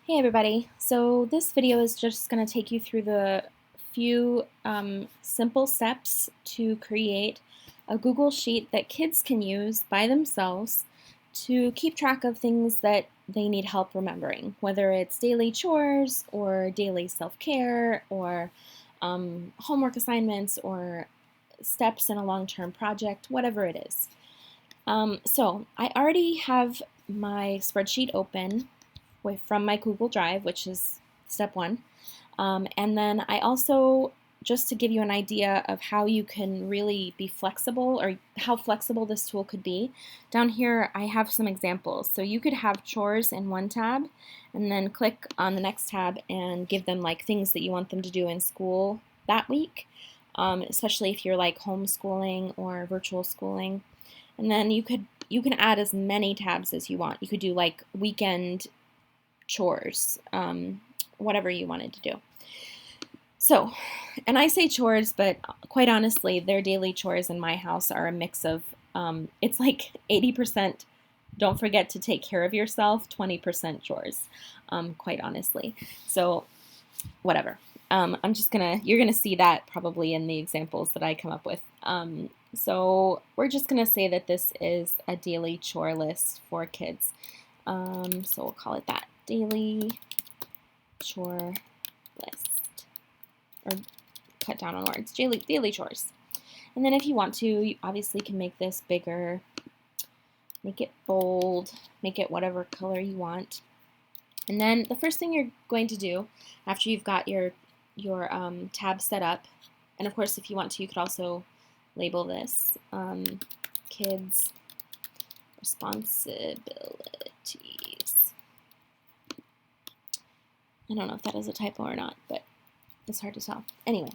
Hey everybody, so this video is just going to take you through the few simple steps to create a Google Sheet that kids can use by themselves to keep track of things that they need help remembering, whether it's daily chores or daily self-care or homework assignments or steps in a long-term project, whatever it is. So I already have my spreadsheet open from my Google Drive, which is step one. And then I also, just to give you an idea of how you can really be flexible or how flexible this tool could be, down here I have some examples. So you could have chores in one tab and then click on the next tab and give them like things that you want them to do in school that week, especially if you're like homeschooling or virtual schooling. And then you can add as many tabs as you want. You could do like weekend chores, whatever you wanted to do. So, and I say chores, but quite honestly, their daily chores in my house are a mix of, it's like 80% don't forget to take care of yourself, 20% chores, quite honestly. So, whatever. You're gonna see that probably in the examples that I come up with. So we're just gonna say that this is a daily chore list for kids. So we'll call it that, daily chore list, or cut down on words, daily chores. And then if you want to, you obviously can make this bigger, make it bold, make it whatever color you want. And then the first thing you're going to do after you've got your tab set up, and of course if you want to, you could also label this kids responsibilities. I don't know if that is a typo or not, but it's hard to tell. Anyway,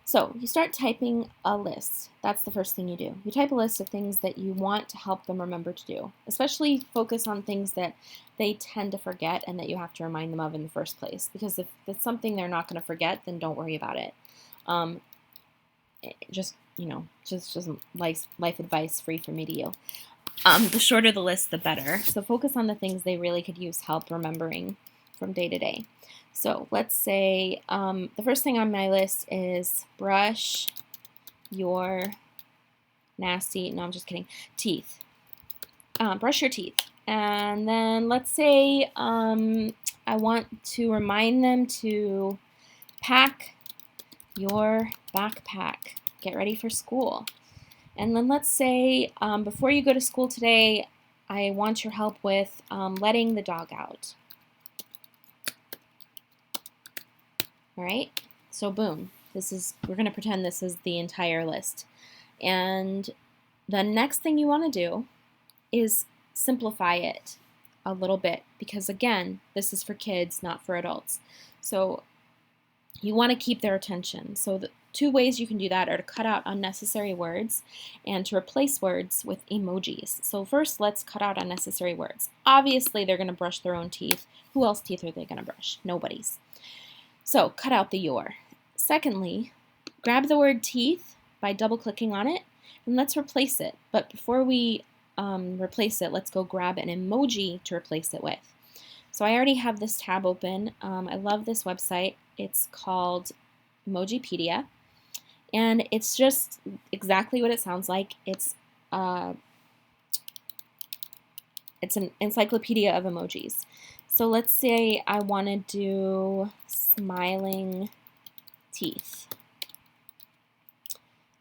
so you start typing a list. That's the first thing you do. You type a list of things that you want to help them remember to do. Especially focus on things that they tend to forget and that you have to remind them of in the first place. Because if it's something they're not going to forget, then don't worry about it. Just life advice free from me to you. The shorter the list, the better. So focus on the things they really could use help remembering from day to day. So let's say the first thing on my list is brush your nasty, no, I'm just kidding, teeth. Brush your teeth. And then let's say I want to remind them to pack your backpack. Get ready for school. And then let's say before you go to school today, I want your help with letting the dog out. All right, so boom, we're going to pretend this is the entire list. And the next thing you want to do is simplify it a little bit, because again, this is for kids, not for adults. So you want to keep their attention. So the two ways you can do that are to cut out unnecessary words and to replace words with emojis. So first, let's cut out unnecessary words. Obviously, they're going to brush their own teeth. Who else's teeth are they going to brush? Nobody's. So cut out the your. Secondly, grab the word teeth by double-clicking on it, and let's replace it. But before we replace it, let's go grab an emoji to replace it with. So I already have this tab open. I love this website. It's called Emojipedia, and it's just exactly what it sounds like. It's an encyclopedia of emojis. So let's say I want to do smiling teeth.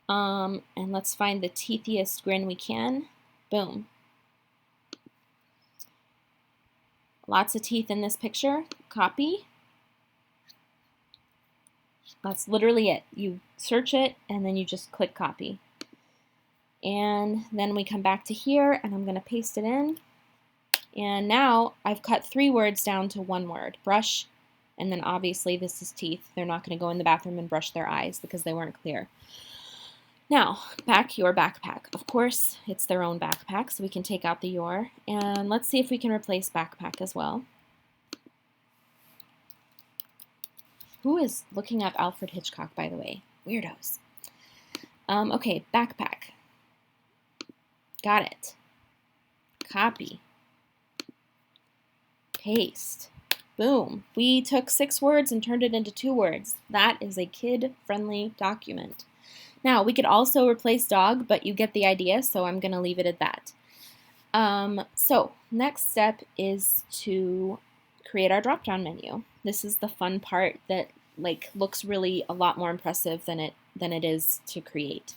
And let's find the teethiest grin we can. Boom. Lots of teeth in this picture. Copy. That's literally it. You search it and then you just click copy. And then we come back to here and I'm going to paste it in. And now I've cut 3 words down to 1 word, brush, and then obviously this is teeth. They're not going to go in the bathroom and brush their eyes because they weren't clear. Now, pack your backpack. Of course, it's their own backpack, so we can take out the your. And let's see if we can replace backpack as well. Who is looking up Alfred Hitchcock, by the way? Weirdos. Okay, backpack. Got it. Copy. Paste. Boom. We took 6 words and turned it into 2 words. That is a kid-friendly document. Now, we could also replace dog, but you get the idea, so I'm going to leave it at that. So next step is to create our drop-down menu. This is the fun part that looks really a lot more impressive than it is to create.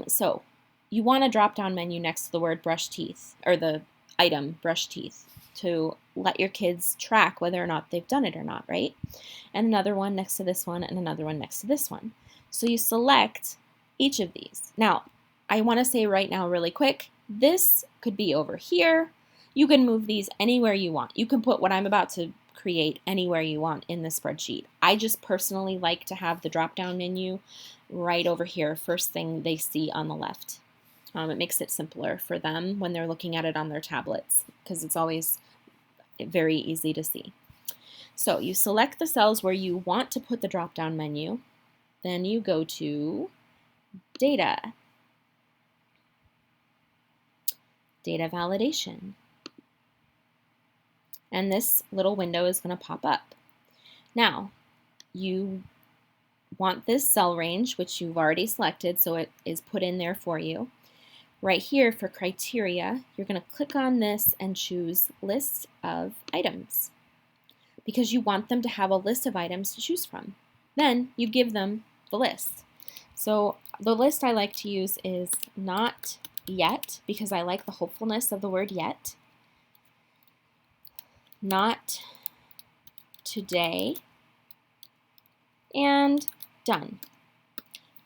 So you want a drop-down menu next to the word brush teeth, or the item brush teeth, to let your kids track whether or not they've done it or not, right? And another one next to this one, and another one next to this one. So you select each of these. Now, I want to say right now really quick, this could be over here. You can move these anywhere you want. You can put what I'm about to create anywhere you want in the spreadsheet. I just personally like to have the drop-down menu right over here, first thing they see on the left. It makes it simpler for them when they're looking at it on their tablets because it's always very easy to see. So you select the cells where you want to put the drop-down menu. Then you go to Data, Data Validation. And this little window is going to pop up. Now, you want this cell range, which you've already selected, so it is put in there for you. Right here for criteria, you're going to click on this and choose List of Items because you want them to have a list of items to choose from. Then you give them the list. So the list I like to use is not yet because I like the hopefulness of the word yet. Not today, and done.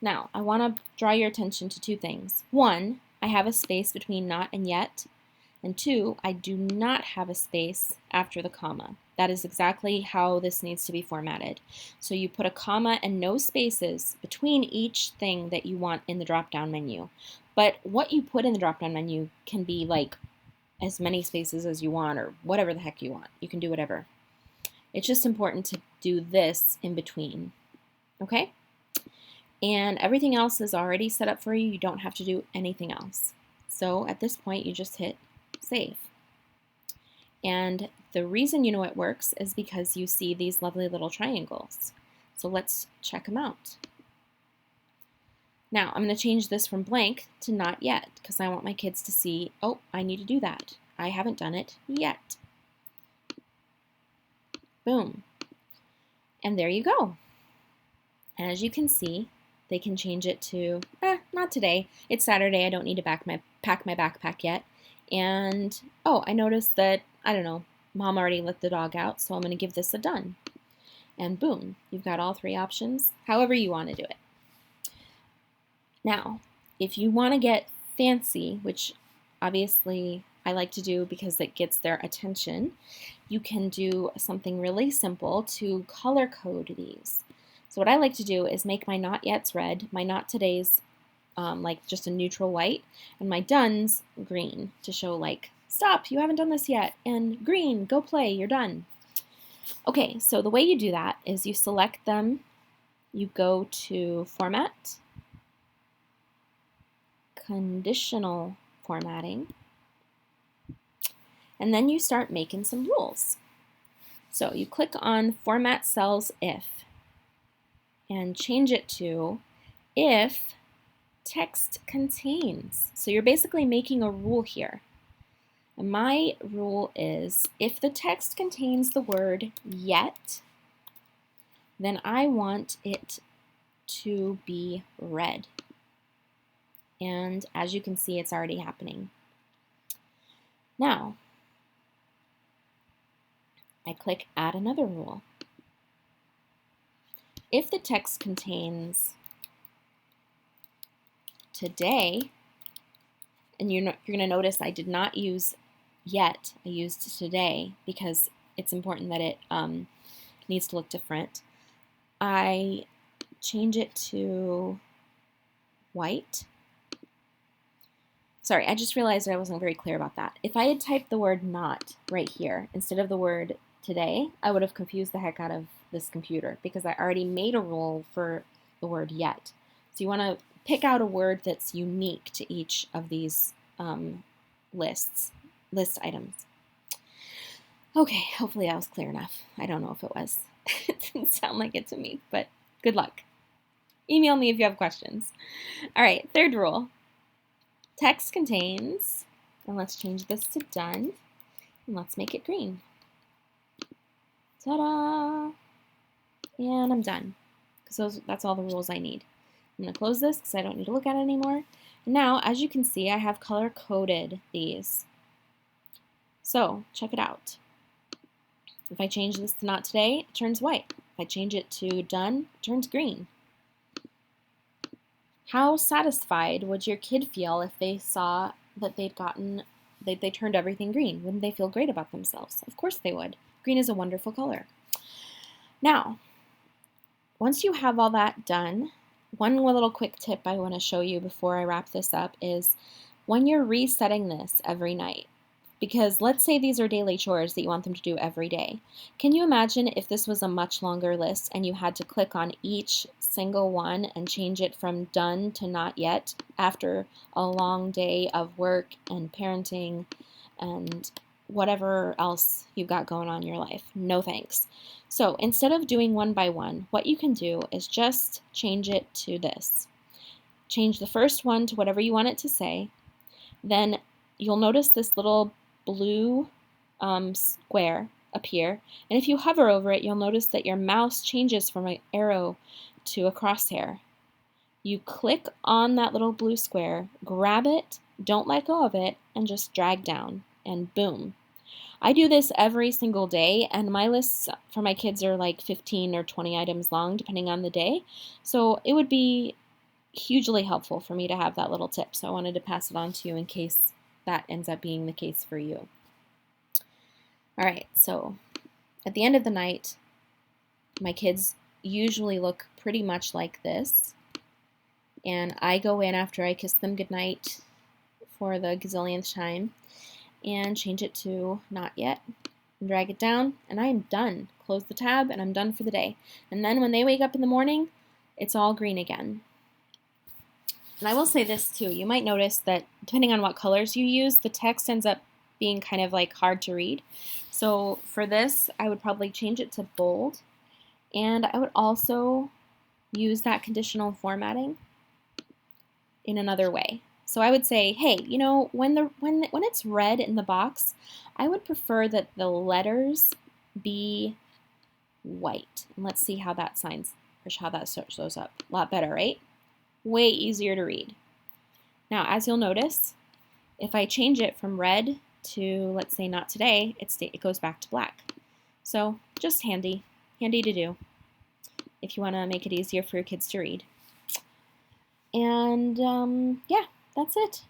Now, I want to draw your attention to 2 things. 1, I have a space between not and yet, and 2, I do not have a space after the comma. That is exactly how this needs to be formatted. So you put a comma and no spaces between each thing that you want in the drop-down menu. But what you put in the drop-down menu can be like as many spaces as you want or whatever the heck you want. You can do whatever. It's just important to do this in between, okay? And everything else is already set up for you. You don't have to do anything else. So at this point, you just hit Save. And the reason you know it works is because you see these lovely little triangles. So let's check them out. Now, I'm going to change this from blank to not yet because I want my kids to see, oh, I need to do that. I haven't done it yet. Boom. And there you go. And as you can see, they can change it to, not today. It's Saturday. I don't need to pack my backpack yet. And, oh, I noticed that, I don't know, Mom already let the dog out, so I'm going to give this a done. And boom, you've got all 3 options, however you want to do it. Now, if you want to get fancy, which obviously I like to do because it gets their attention, you can do something really simple to color code these. So what I like to do is make my not yet's red, my not today's like just a neutral white, and my done's green to show like, stop, you haven't done this yet, and green, go play, you're done. Okay, so the way you do that is you select them, you go to Format, Conditional Formatting, and then you start making some rules. So you click on Format Cells If, and change it to if text contains. So you're basically making a rule here. And my rule is if the text contains the word yet, then I want it to be red. And as you can see, it's already happening. Now, I click Add Another Rule. If the text contains today, and you're going to notice I did not use yet, I used today because it's important that it needs to look different. I change it to white. Sorry, I just realized I wasn't very clear about that. If I had typed the word not right here instead of the word today, I would have confused the heck out of this computer because I already made a rule for the word yet. So you want to pick out a word that's unique to each of these list items. Okay, hopefully that was clear enough. I don't know if it was. It didn't sound like it to me, but good luck. Email me if you have questions. All right, third rule. Text contains, and let's change this to done, and let's make it green. Ta-da! And I'm done, because that's all the rules I need. I'm going to close this because I don't need to look at it anymore. And now, as you can see, I have color-coded these. So, check it out. If I change this to not today, it turns white. If I change it to done, it turns green. How satisfied would your kid feel if they saw that they turned everything green? Wouldn't they feel great about themselves? Of course they would. Green is a wonderful color. Now, once you have all that done, one little quick tip I want to show you before I wrap this up is when you're resetting this every night, because let's say these are daily chores that you want them to do every day. Can you imagine if this was a much longer list and you had to click on each single one and change it from done to not yet after a long day of work and parenting and whatever else you've got going on in your life? No thanks. So instead of doing one by one, what you can do is just change it to this. Change the first one to whatever you want it to say. Then you'll notice this little blue square appear, and if you hover over it, you'll notice that your mouse changes from an arrow to a crosshair. You click on that little blue square, grab it, don't let go of it, and just drag down, and boom. I do this every single day, and my lists for my kids are like 15 or 20 items long, depending on the day, so it would be hugely helpful for me to have that little tip, so I wanted to pass it on to you in case that ends up being the case for you. All right, so at the end of the night, my kids usually look pretty much like this, and I go in after I kiss them goodnight for the gazillionth time and change it to not yet, and drag it down, and I am done. Close the tab, and I'm done for the day. And then when they wake up in the morning, it's all green again. And I will say this too, you might notice that depending on what colors you use, the text ends up being kind of like hard to read. So for this, I would probably change it to bold, and I would also use that conditional formatting in another way. So I would say, hey, you know, when it's red in the box, I would prefer that the letters be white. And let's see how that shows up. A lot better, right? Way easier to read. Now, as you'll notice, if I change it from red to, let's say, not today, it goes back to black. So just handy to do if you want to make it easier for your kids to read. And yeah, that's it.